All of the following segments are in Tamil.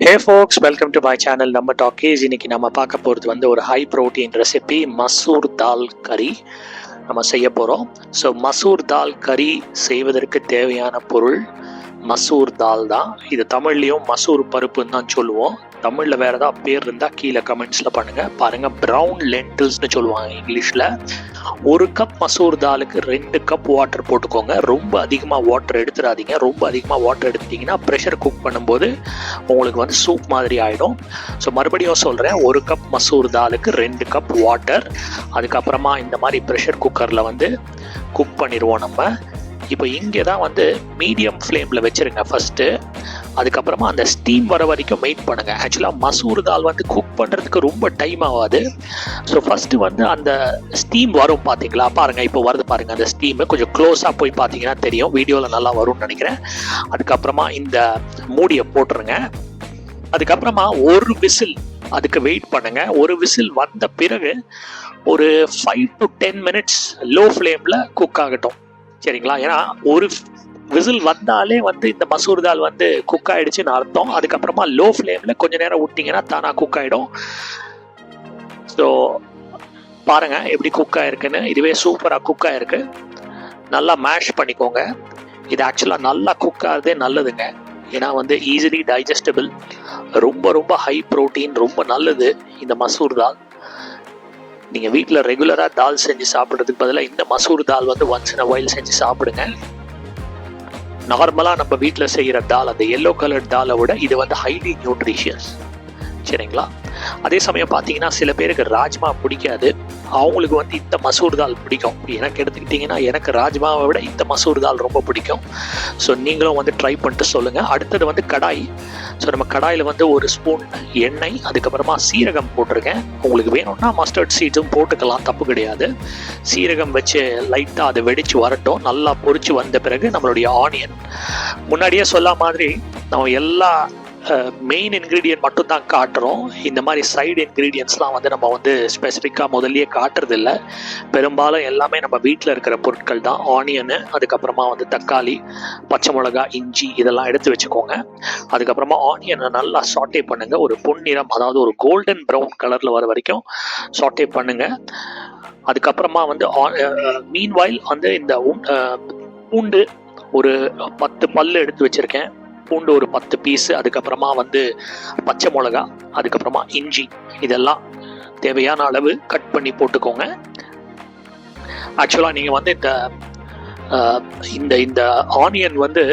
Hey folks, welcome to my channel நம்ம டாக்கீஸ். இன்னைக்கு நம்ம பார்க்க போகிறது வந்து ஒரு high protein recipe masoor dal கறி நம்ம செய்ய போகிறோம். ஸோ மசூர் தால் கறி செய்வதற்கு தேவையான பொருள் மசூர் தால் தான். இது தமிழ்லேயும் மசூர் பருப்புன்னு தான் சொல்லுவோம். தமிழில் வேறு ஏதாவது பேர் இருந்தால் கீழே கமெண்ட்ஸில் பாருங்கள். ப்ரௌன் லென்டில்ஸ்னு சொல்லுவாங்க இங்கிலீஷில். 1 கப் மசூர் தாலுக்கு 2 கப் வாட்டர் போட்டுக்கோங்க. ரொம்ப அதிகமாக வாட்டர் எடுத்துடாதீங்க. ரொம்ப அதிகமாக வாட்டர் எடுத்துட்டிங்கன்னா ப்ரெஷர் குக் பண்ணும்போது உங்களுக்கு வந்து சூப் மாதிரி ஆகிடும். ஸோ மறுபடியும் சொல்கிறேன், 1 கப் மசூர் தாலுக்கு 2 கப் வாட்டர். அதுக்கப்புறமா இந்த மாதிரி ப்ரெஷர் குக்கரில் வந்து குக் பண்ணிடுவோம் நம்ம. இப்போ இங்கே தான் வந்து மீடியம் ஃப்ளேமில் வச்சுருங்க ஃபஸ்ட்டு. அதுக்கப்புறமா அந்த ஸ்டீம் வர வரைக்கும் வெயிட் பண்ணுங்கள். ஆக்சுவலாக மசூர் தால் வந்து குக் பண்ணுறதுக்கு ரொம்ப டைம் ஆகாது. ஸோ ஃபஸ்ட்டு வந்து அந்த ஸ்டீம் வரும் பார்த்தீங்களா, பாருங்கள் இப்போ வருது பாருங்கள் அந்த ஸ்டீமு. கொஞ்சம் க்ளோஸாக போய் பார்த்தீங்கன்னா தெரியும், வீடியோவில் நல்லா வரும்னு நினைக்கிறேன். அதுக்கப்புறமா இந்த மூடியை போட்டுருங்க. அதுக்கப்புறமா ஒரு விசில் அதுக்கு வெயிட் பண்ணுங்க. ஒரு விசில் வந்த பிறகு ஒரு 5 to 10 minutes லோ ஃப்ளேமில் குக் ஆகட்டும், சரிங்களா? ஏன்னா ஒரு விசில் வந்தாலே வந்து இந்த மசூர் தால் வந்து குக் ஆகிடுச்சுன்னு அர்த்தம். அதுக்கப்புறமா லோ ஃப்ளேமில் கொஞ்சம் நேரம் விட்டிங்கன்னா தானாக குக் ஆகிடும். ஸோ பாருங்கள் எப்படி குக் ஆகிருக்குன்னு. இதுவே சூப்பராக குக் ஆகிருக்கு. நல்லா மேஷ் பண்ணிக்கோங்க. இது ஆக்சுவலாக நல்லா குக் ஆகிறதே நல்லதுங்க. ஏன்னா வந்து ஈஸிலி டைஜஸ்டபிள், ரொம்ப ரொம்ப ஹை ப்ரோட்டீன், ரொம்ப நல்லது இந்த மசூர் தால். நீங்கள் வீட்டில் ரெகுலராக தால் செஞ்சு சாப்பிட்றதுக்கு பதிலாக இந்த மசூர் தால் வந்து ஒன்ஸ் இன் அ வைல் செஞ்சு சாப்பிடுங்க. நார்மலாக நம்ம வீட்டில் செய்கிற தால், அந்த எல்லோ கலர் தாலை விட இது வந்து ஹைலி நியூட்ரிஷியஸ், சரிங்களா? அதே சமயம் பார்த்தீங்கன்னா சில பேருக்கு ராஜ்மா பிடிக்காது, அவங்களுக்கு வந்து இந்த மசூர் தால் பிடிக்கும். எனக்கு எடுத்துக்கிட்டிங்கன்னா எனக்கு ராஜ்மாவை விட இந்த மசூர் தால் ரொம்ப பிடிக்கும். ஸோ நீங்களும் வந்து ட்ரை பண்ணிட்டு சொல்லுங்கள். அடுத்தது வந்து கடாய். ஸோ நம்ம கடாயில் வந்து 1 ஸ்பூன் எண்ணெய், அதுக்கப்புறமா சீரகம் போட்டிருக்கேன். உங்களுக்கு வேணும்னா மஸ்டர்ட் சீட்ஸும் போட்டுக்கலாம், தப்பு கிடையாது. சீரகம் வச்சு லைட்டாக அதை வெடித்து வரட்டும். நல்லா பொரிச்சு வந்த பிறகு நம்மளுடைய ஆனியன், முன்னாடியே சொல்ல மாதிரி நம்ம எல்லா மெயின் இன்க்ரீடியன்ட் மட்டும் தான் காட்டுறோம். இந்த மாதிரி சைடு இன்க்ரீடியன்ட்ஸ்லாம் வந்து நம்ம வந்து ஸ்பெசிஃபிக்காக முதல்லையே காட்டுறதில்ல. பெரும்பாலும் எல்லாமே நம்ம வீட்டில் இருக்கிற பொருட்கள் தான். ஆனியனு, அதுக்கப்புறமா வந்து தக்காளி, பச்சை மிளகா, இஞ்சி இதெல்லாம் எடுத்து வச்சுக்கோங்க. அதுக்கப்புறமா ஆனியனை நல்லா சாட்டே பண்ணுங்கள். ஒரு பொன்னிறம், அதாவது ஒரு கோல்டன் ப்ரௌன் கலரில் வர வரைக்கும் சாட்டே பண்ணுங்கள். அதுக்கப்புறமா வந்து மீன்வாயில் வந்து இந்த பூண்டு ஒரு 10 பல் எடுத்து வச்சுருக்கேன். பூண்டு ஒரு 10 பீஸு. அதுக்கப்புறமா வந்து பச்சை மிளகா, அதுக்கப்புறமா இஞ்சி, இதெல்லாம் தேவையான அளவு கட் பண்ணி போட்டுக்கோங்க. ஆக்சுவலாக நீங்கள் வந்து இந்த இந்த ஆனியன் வந்து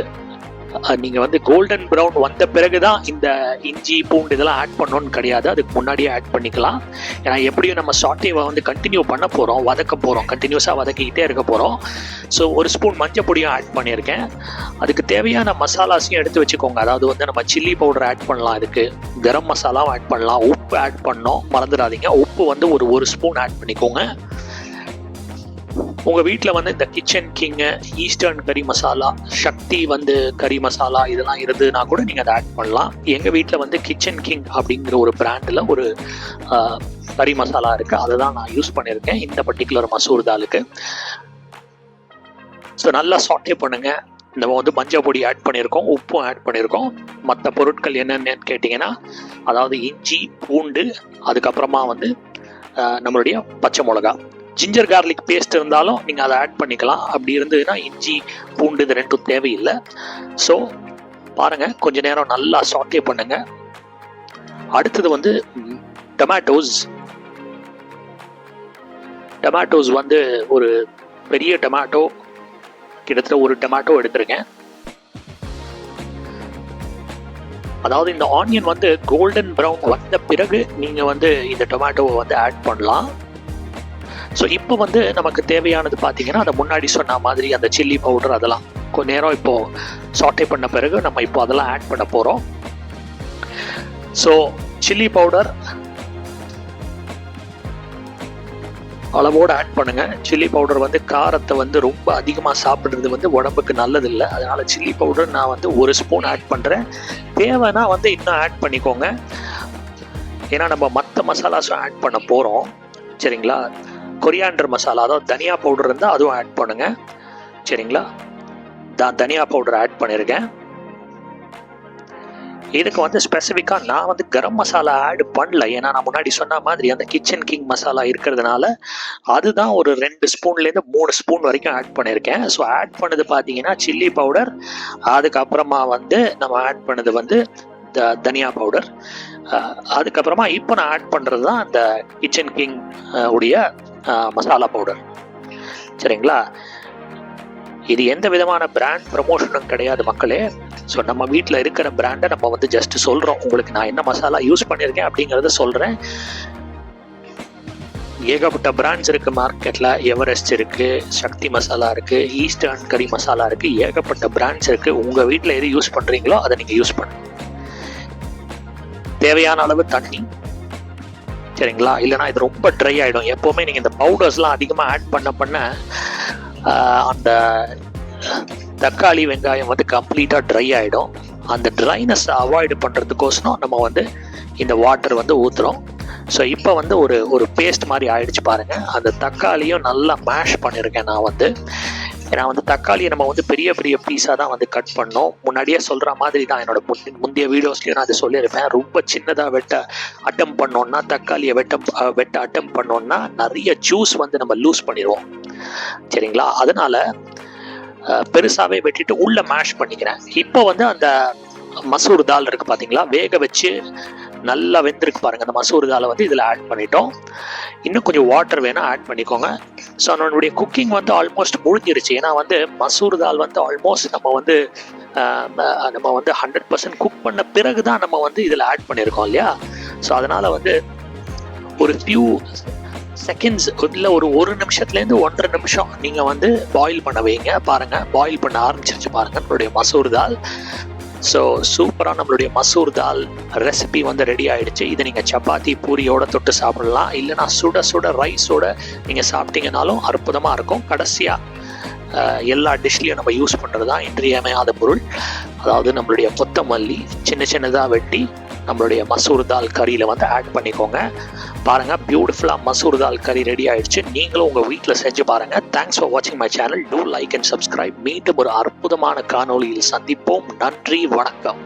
நீங்கள் வந்து கோல்டன் ப்ரௌன் வந்த பிறகு தான் இந்த இஞ்சி பூண்டு இதெல்லாம் ஆட் பண்ணணும்னு கிடையாது, அதுக்கு முன்னாடியே ஆட் பண்ணிக்கலாம். ஏன்னா எப்படியும் நம்ம சாட்டேவை வந்து கண்டினியூ பண்ண போகிறோம், வதக்க போகிறோம், கண்டினியூஸாக வதக்கிக்கிட்டே இருக்க போகிறோம். ஸோ 1 ஸ்பூன் மஞ்சள் பொடியும் ஆட் பண்ணியிருக்கேன். அதுக்கு தேவையான மசாலாஸையும் எடுத்து வச்சுக்கோங்க. அதாவது வந்து நம்ம சில்லி பவுடர் ஆட் பண்ணலாம், இதுக்கு கரம் மசாலாவும் ஆட் பண்ணலாம், உப்பு ஆட் பண்ணோம் மறந்துடாதீங்க. உப்பு வந்து ஒரு ஸ்பூன் ஆட் பண்ணிக்கோங்க. உங்கள் வீட்டில் வந்து இந்த கிச்சன் கிங்கு, ஈஸ்டர்ன் கறி மசாலா, சக்தி வந்து கறி மசாலா இதெல்லாம் இருந்ததுன்னா கூட நீங்கள் அதை ஆட் பண்ணலாம். எங்கள் வீட்டில் வந்து கிச்சன் கிங் அப்படிங்கிற ஒரு பிராண்டில் ஒரு கறி மசாலா இருக்குது, அதை தான் நான் யூஸ் பண்ணியிருக்கேன் இந்த பர்டிகுலர் மசூர் தாலுக்கு. ஸோ நல்லா சாட்டே பண்ணுங்கள். நம்ம வந்து மஞ்சள் பொடி ஆட் பண்ணியிருக்கோம், உப்பும் ஆட் பண்ணியிருக்கோம். மற்ற பொருட்கள் என்னென்னு கேட்டிங்கன்னா, அதாவது இஞ்சி, பூண்டு, அதுக்கப்புறமா வந்து நம்மளுடைய பச்சை மிளகா, ஜிஞ்சர் கார்லிக் பேஸ்ட் இருந்தாலும் நீங்கள் அதை ஆட் பண்ணிக்கலாம். அப்படி இருந்ததுன்னா இஞ்சி பூண்டு இது 2 தேவையில்லை. ஸோ பாருங்கள், கொஞ்ச நேரம் நல்லா சாட்டே பண்ணுங்கள். அடுத்தது வந்து டொமேட்டோஸ் வந்து ஒரு பெரிய டொமேட்டோ, கிட்டத்தட்ட 1 டொமேட்டோ எடுத்துருங்க. அதாவது இந்த ஆனியன் வந்து கோல்டன் ப்ரௌன் வந்த பிறகு நீங்கள் வந்து இந்த டொமேட்டோவை வந்து ஆட் பண்ணலாம். ஸோ இப்போ வந்து நமக்கு தேவையானது பார்த்தீங்கன்னா, அதை முன்னாடி சொன்ன மாதிரி அந்த சில்லி பவுடர் அதெல்லாம் கொஞ்ச நேரம் இப்போது சாட்டே பண்ண பிறகு நம்ம இப்போ அதெல்லாம் ஆட் பண்ண போகிறோம். ஸோ சில்லி பவுடர் அளவோடு ஆட் பண்ணுங்கள். சில்லி பவுடர் வந்து காரத்தை வந்து ரொம்ப அதிகமாக சாப்பிட்றது வந்து உடம்புக்கு நல்லதில்லை. அதனால் சில்லி பவுடர் நான் வந்து 1 ஸ்பூன் ஆட் பண்ணுறேன். தேவைன்னா வந்து இன்னும் ஆட் பண்ணிக்கோங்க. ஏன்னா நம்ம மற்ற மசாலாஸும் ஆட் பண்ண போகிறோம், சரிங்களா? கொரியாண்டர் மசாலா, அதாவது தனியா பவுடர் இருந்தால் அதுவும் ஆட் பண்ணுங்கள், சரிங்களா? தனியா பவுடர் ஆட் பண்ணியிருக்கேன். இதுக்கு வந்து ஸ்பெசிஃபிக்காக நான் வந்து கரம் மசாலா ஆட் பண்ணல. ஏன்னா நான் முன்னாடி சொன்ன மாதிரி அந்த கிச்சன் கிங் மசாலா இருக்கிறதுனால அதுதான் ஒரு 2 ஸ்பூன்லேருந்து 3 ஸ்பூன் வரைக்கும் ஆட் பண்ணியிருக்கேன். ஸோ ஆட் பண்ணது பார்த்தீங்கன்னா சில்லி பவுடர், அதுக்கப்புறமா வந்து நம்ம ஆட் பண்ணது வந்து தனியா பவுடர், அதுக்கப்புறமா இப்போ நான் ஆட் பண்ணுறது தான் அந்த கிச்சன் கிங் உடைய மசாலா பவுடர். சரிங்களா? இது எந்த விதமான பிராண்ட் ப்ரமோஷனும் கிடையாது மக்களே. ஸோ நம்ம வீட்டில் இருக்கிற பிராண்டை நம்ம வந்து ஜஸ்ட் சொல்கிறோம். உங்களுக்கு நான் என்ன மசாலா யூஸ் பண்ணியிருக்கேன் அப்படிங்கிறத சொல்கிறேன். ஏகப்பட்ட பிராண்ட்ஸ் இருக்குது மார்க்கெட்டில். எவரெஸ்ட் இருக்குது, சக்தி மசாலா இருக்குது, ஈஸ்டர்ன் கறி மசாலா இருக்குது, ஏகப்பட்ட பிராண்ட்ஸ் இருக்குது. உங்கள் வீட்டில் எது யூஸ் பண்ணுறீங்களோ அதை நீங்கள் யூஸ் பண்ணுங்க. தேவையான அளவு தண்ணி, சரிங்களா? இல்லைனா இது ரொம்ப ட்ரை ஆகிடும். எப்போவுமே நீங்கள் இந்த பவுடர்ஸ்லாம் அதிகமாக ஆட் பண்ண அந்த தக்காளி வெங்காயம் வந்து கம்ப்ளீட்டாக ட்ரை ஆகிடும். அந்த ட்ரைனஸ் அவாய்டு பண்ணுறதுக்கோசரம் நம்ம வந்து இந்த வாட்டர் வந்து ஊற்றுறோம். ஸோ இப்போ வந்து ஒரு பேஸ்ட் மாதிரி ஆயிடுச்சு பாருங்கள். அந்த தக்காளியும் நல்லா மேஷ் பண்ணியிருக்கேன் நான் வந்து. ஏன்னா வந்து தக்காளியை நம்ம வந்து பெரிய பெரிய பீஸாக தான் வந்து கட் பண்ணோம். முன்னாடியே சொல்கிற மாதிரி தான் என்னோட முந்தைய வீடியோஸ்லையும் நான் அதை சொல்லியிருப்பேன். ரொம்ப சின்னதாக வெட்ட அட்டம் பண்ணோன்னா, தக்காளியை வெட்ட அட்டம் பண்ணோன்னா நிறைய ஜூஸ் வந்து நம்ம லூஸ் பண்ணிடுவோம். சரிங்களா? அதனால பெருசாகவே வெட்டிட்டு உள்ளே மேஷ் பண்ணிக்கிறேன். இப்போ வந்து அந்த மசூர் தால் இருக்குது பார்த்தீங்களா, வேக வச்சு நல்லா வெந்திருக்கு பாருங்கள். அந்த மசூர் தாலை வந்து இதில் ஆட் பண்ணிட்டோம். இன்னும் கொஞ்சம் வாட்டர் வேணால் ஆட் பண்ணிக்கோங்க. ஸோ நம்மளுடைய குக்கிங் வந்து ஆல்மோஸ்ட் முடிஞ்சிருச்சு. ஏன்னா வந்து மசூர் தால் வந்து ஆல்மோஸ்ட் நம்ம வந்து 100% குக் பண்ண பிறகு தான் நம்ம வந்து இதில் ஆட் பண்ணியிருக்கோம் இல்லையா? ஸோ அதனால் வந்து ஒரு ஃபியூ செகண்ட்ஸ் இல்லை ஒரு நிமிஷத்துலேருந்து 1.5 நிமிஷம் நீங்கள் வந்து பாயில் பண்ண வைங்க. பாருங்கள், பாயில் பண்ண ஆரம்பிச்சிருச்சு பாருங்கள் நம்மளுடைய மசூர் தால். ஸோ சூப்பராக நம்மளுடைய மசூர் தால் ரெசிபி வந்து ரெடி ஆகிடுச்சு. இதை நீங்கள் சப்பாத்தி பூரியோட தொட்டு சாப்பிடலாம். இல்லைனா சுட சுட ரைஸோட நீங்கள் சாப்பிட்டீங்கனாலும் அற்புதமாக இருக்கும். கடைசியாக எல்லா டிஷ்லேயும் நம்ம யூஸ் பண்ணுறது தான் இன்றியமையாத பொருள். அதாவது நம்மளுடைய கொத்தமல்லி சின்னதாக வெட்டி நம்மளுடைய மசூர் தால் கறியில் வந்து ஆட் பண்ணிக்கோங்க. பாருங்கள், பியூட்டிஃபுல்லாக மசூர் தால் கறி ரெடி ஆகிடுச்சு. நீங்களும் உங்கள் வீட்டில் செஞ்சு பாருங்கள். தேங்க்ஸ் ஃபார் வாட்சிங் my channel. Do like and subscribe. மீண்டும் ஒரு அற்புதமான காணொளியில் சந்திப்போம். நன்றி, வணக்கம்.